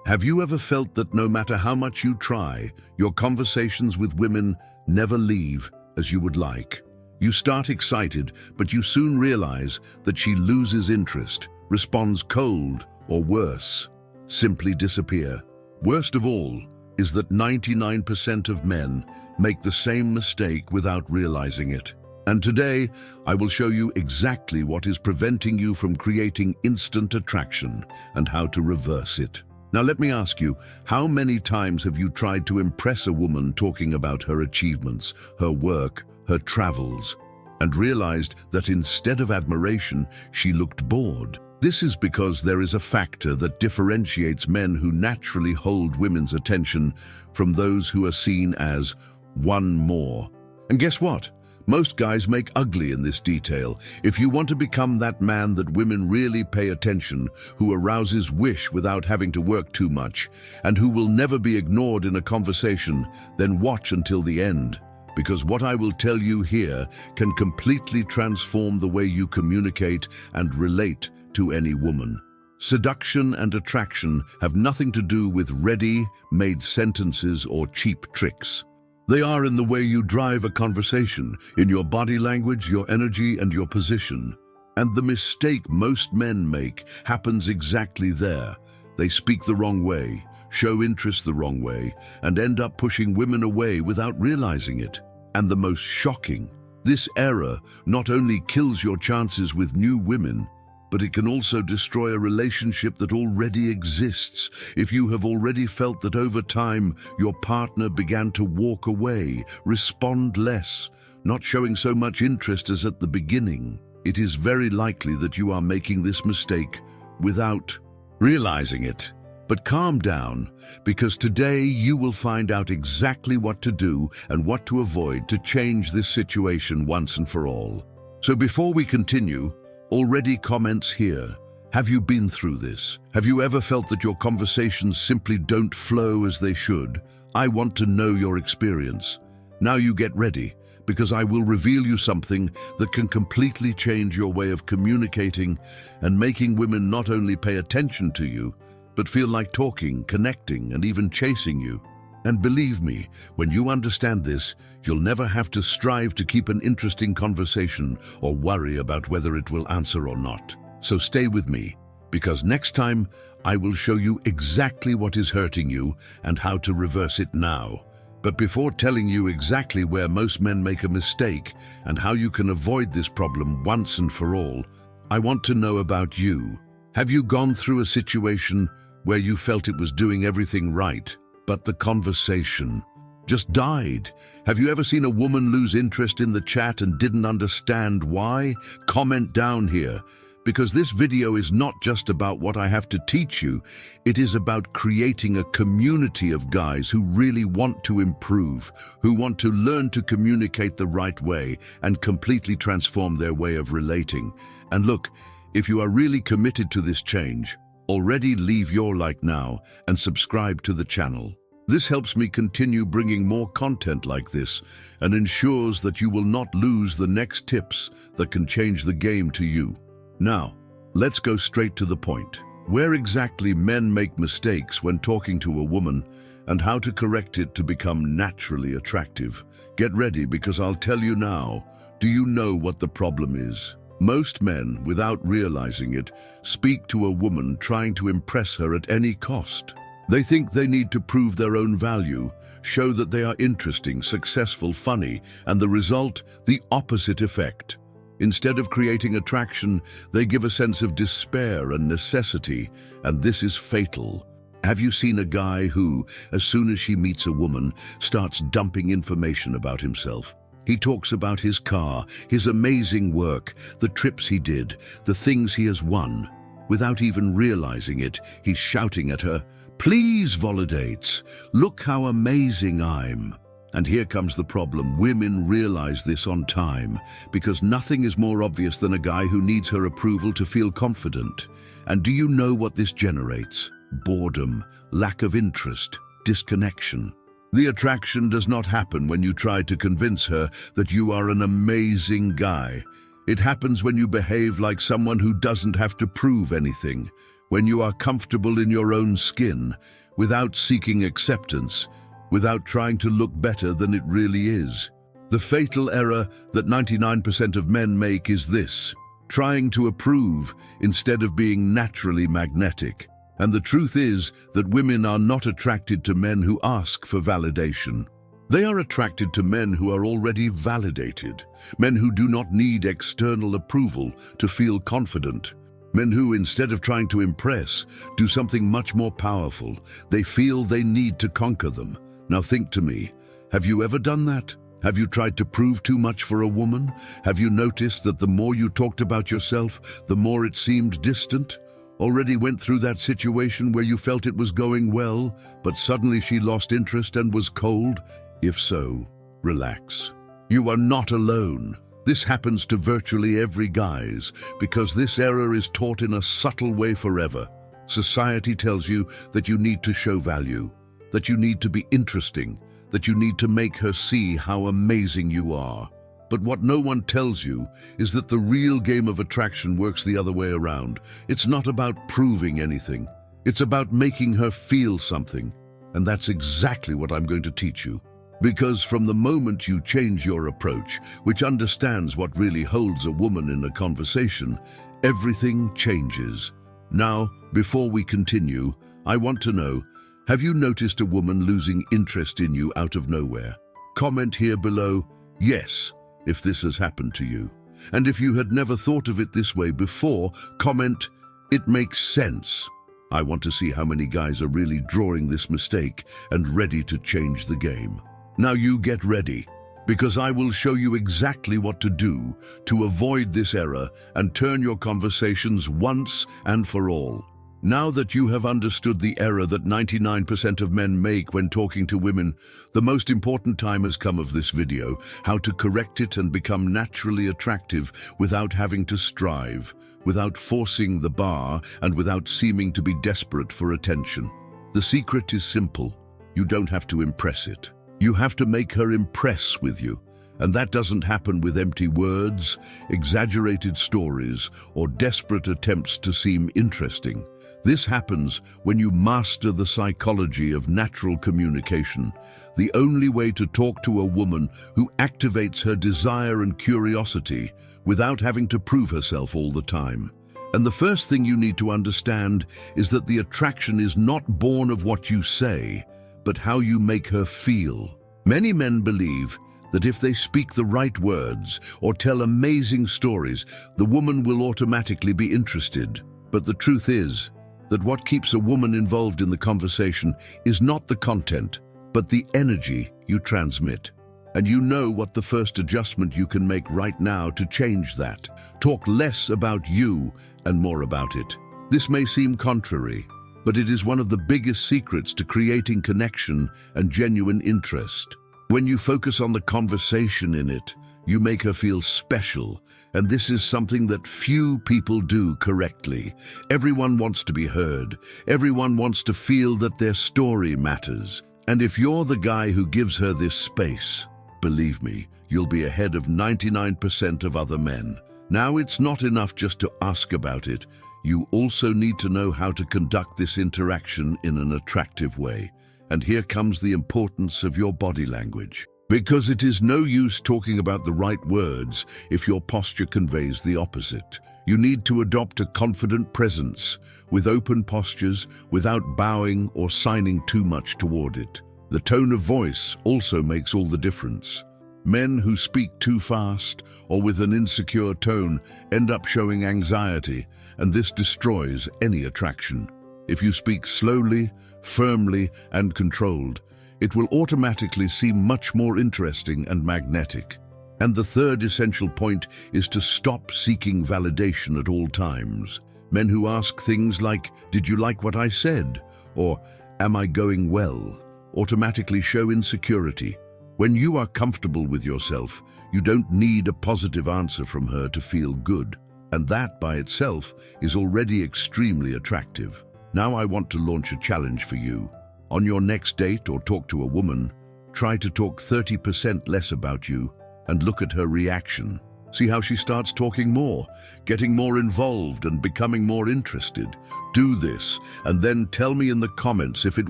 Have you ever felt that no matter how much you try, your conversations with women never leave as you would like? You start excited, but you soon realize that she loses interest, responds cold, or worse, simply disappear. Worst of all is that 99% of men make the same mistake without realizing it. And today, I will show you exactly what is preventing you from creating instant attraction and how to reverse it. Now let me ask you, how many times have you tried to impress a woman talking about her achievements, her work, her travels, and realized that instead of admiration, she looked bored? This is because there is a factor that differentiates men who naturally hold women's attention from those who are seen as one more. And guess what? Most guys make ugly in this detail. If you want to become that man that women really pay attention, who arouses wish without having to work too much, and who will never be ignored in a conversation, then watch until the end. Because what I will tell you here can completely transform the way you communicate and relate to any woman. Seduction and attraction have nothing to do with ready-made sentences or cheap tricks. They are in the way you drive a conversation, in your body language, your energy, and your position. And the mistake most men make happens exactly there. They speak the wrong way, show interest the wrong way, and end up pushing women away without realizing it. And the most shocking, this error not only kills your chances with new women, but it can also destroy a relationship that already exists. If you have already felt that over time your partner began to walk away, respond less, not showing so much interest as at the beginning, it is very likely that you are making this mistake without realizing it. But calm down, because today you will find out exactly what to do and what to avoid to change this situation once and for all. So before we continue, already comments here. Have you been through this? Have you ever felt that your conversations simply don't flow as they should? I want to know your experience. Now you get ready, because I will reveal you something that can completely change your way of communicating and making women not only pay attention to you, but feel like talking, connecting, and even chasing you. And believe me, when you understand this, you'll never have to strive to keep an interesting conversation or worry about whether it will answer or not. So stay with me, because next time I will show you exactly what is hurting you and how to reverse it now. But before telling you exactly where most men make a mistake and how you can avoid this problem once and for all, I want to know about you. Have you gone through a situation where you felt it was doing everything right, but the conversation just died? Have you ever seen a woman lose interest in the chat and didn't understand why? Comment down here, because this video is not just about what I have to teach you. It is about creating a community of guys who really want to improve, who want to learn to communicate the right way and completely transform their way of relating. And look, if you are really committed to this change, already leave your like now and subscribe to the channel. This helps me continue bringing more content like this and ensures that you will not lose the next tips that can change the game to you. Now, let's go straight to the point. Where exactly men make mistakes when talking to a woman and how to correct it to become naturally attractive. Get ready, because I'll tell you now. Do you know what the problem is? Most men, without realizing it, speak to a woman trying to impress her at any cost. They think they need to prove their own value, show that they are interesting, successful, funny, and the result, the opposite effect. Instead of creating attraction, they give a sense of despair and necessity, and this is fatal. Have you seen a guy who, as soon as she meets a woman, starts dumping information about himself? He talks about his car, his amazing work, the trips he did, the things he has won. Without even realizing it, he's shouting at her, "Please, validates, look how amazing I'm." And here comes the problem. Women realize this on time, because nothing is more obvious than a guy who needs her approval to feel confident. And do you know what this generates? Boredom, lack of interest, disconnection. The attraction does not happen when you try to convince her that you are an amazing guy. It happens when you behave like someone who doesn't have to prove anything, when you are comfortable in your own skin, without seeking acceptance, without trying to look better than it really is. The fatal error that 99% of men make is this: trying to approve instead of being naturally magnetic. And the truth is that women are not attracted to men who ask for validation. They are attracted to men who are already validated, men who do not need external approval to feel confident, men who, instead of trying to impress, do something much more powerful. They feel they need to conquer them. Now think to me, have you ever done that? Have you tried to prove too much for a woman? Have you noticed that the more you talked about yourself, the more it seemed distant? Already went through that situation where you felt it was going well, but suddenly she lost interest and was cold? If so, relax. You are not alone. This happens to virtually every guys, because this error is taught in a subtle way forever. Society tells you that you need to show value, that you need to be interesting, that you need to make her see how amazing you are. But what no one tells you is that the real game of attraction works the other way around. It's not about proving anything. It's about making her feel something. And that's exactly what I'm going to teach you. Because from the moment you change your approach, which understands what really holds a woman in a conversation, everything changes. Now, before we continue, I want to know, have you noticed a woman losing interest in you out of nowhere? Comment here below, yes, if this has happened to you. And if you had never thought of it this way before, comment, it makes sense. I want to see how many guys are really drawing this mistake and ready to change the game. Now you get ready, because I will show you exactly what to do to avoid this error and turn your conversations once and for all. Now that you have understood the error that 99% of men make when talking to women, the most important time has come of this video: how to correct it and become naturally attractive without having to strive, without forcing the bar, and without seeming to be desperate for attention. The secret is simple. You don't have to impress it. You have to make her impress with you. And that doesn't happen with empty words, exaggerated stories, or desperate attempts to seem interesting. This happens when you master the psychology of natural communication, the only way to talk to a woman who activates her desire and curiosity without having to prove herself all the time. And the first thing you need to understand is that the attraction is not born of what you say, but how you make her feel. Many men believe that if they speak the right words or tell amazing stories, the woman will automatically be interested. But the truth is that what keeps a woman involved in the conversation is not the content, but the energy you transmit. And you know what the first adjustment you can make right now to change that. Talk less about you and more about it. This may seem contrary, but it is one of the biggest secrets to creating connection and genuine interest. When you focus on the conversation in it, you make her feel special, and this is something that few people do correctly. Everyone wants to be heard. Everyone wants to feel that their story matters. And if you're the guy who gives her this space, believe me, you'll be ahead of 99% of other men. Now, it's not enough just to ask about it. You also need to know how to conduct this interaction in an attractive way. And here comes the importance of your body language. Because it is no use talking about the right words if your posture conveys the opposite. You need to adopt a confident presence, with open postures, without bowing or signing too much toward it. The tone of voice also makes all the difference. Men who speak too fast or with an insecure tone end up showing anxiety, and this destroys any attraction. If you speak slowly, firmly, and controlled, it will automatically seem much more interesting and magnetic. And the third essential point is to stop seeking validation at all times. Men who ask things like, "Did you like what I said?" or "Am I going well?" automatically show insecurity. When you are comfortable with yourself, you don't need a positive answer from her to feel good. And that by itself is already extremely attractive. Now I want to launch a challenge for you. On your next date or talk to a woman, try to talk 30% less about you and look at her reaction. See how she starts talking more, getting more involved and becoming more interested. Do this, and then tell me in the comments if it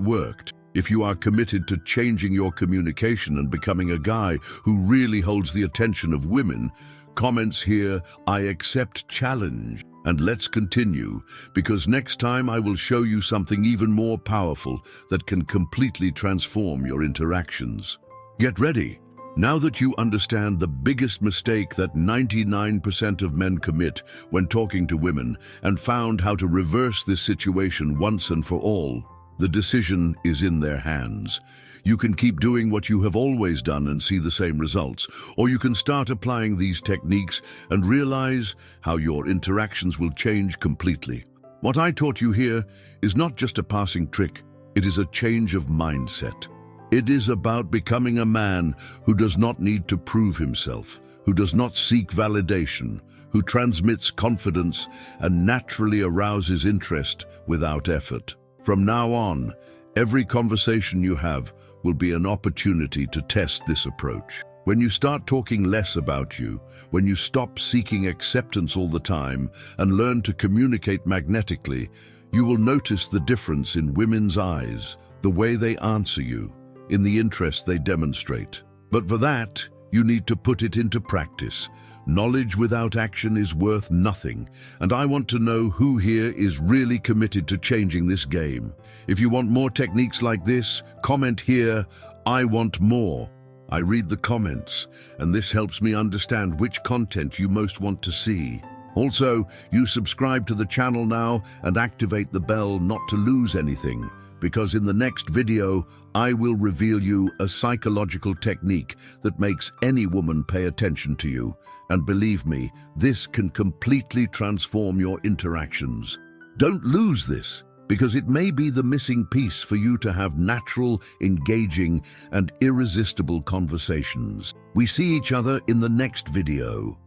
worked. If you are committed to changing your communication and becoming a guy who really holds the attention of women, comments here, "I accept challenge." And let's continue, because next time I will show you something even more powerful that can completely transform your interactions. Get ready. Now that you understand the biggest mistake that 99% of men commit when talking to women and found how to reverse this situation once and for all, the decision is in their hands. You can keep doing what you have always done and see the same results, or you can start applying these techniques and realize how your interactions will change completely. What I taught you here is not just a passing trick, it is a change of mindset. It is about becoming a man who does not need to prove himself, who does not seek validation, who transmits confidence and naturally arouses interest without effort. From now on, every conversation you have will be an opportunity to test this approach. When you start talking less about you, when you stop seeking acceptance all the time and learn to communicate magnetically, you will notice the difference in women's eyes, the way they answer you, in the interest they demonstrate. But for that, you need to put it into practice. Knowledge without action is worth nothing, and I want to know who here is really committed to changing this game. If you want more techniques like this, comment here, "I want more." I read the comments, and this helps me understand which content you most want to see. Also, you subscribe to the channel now and activate the bell not to lose anything, because in the next video, I will reveal you a psychological technique that makes any woman pay attention to you. And believe me, this can completely transform your interactions. Don't lose this, because it may be the missing piece for you to have natural, engaging, and irresistible conversations. We see each other in the next video.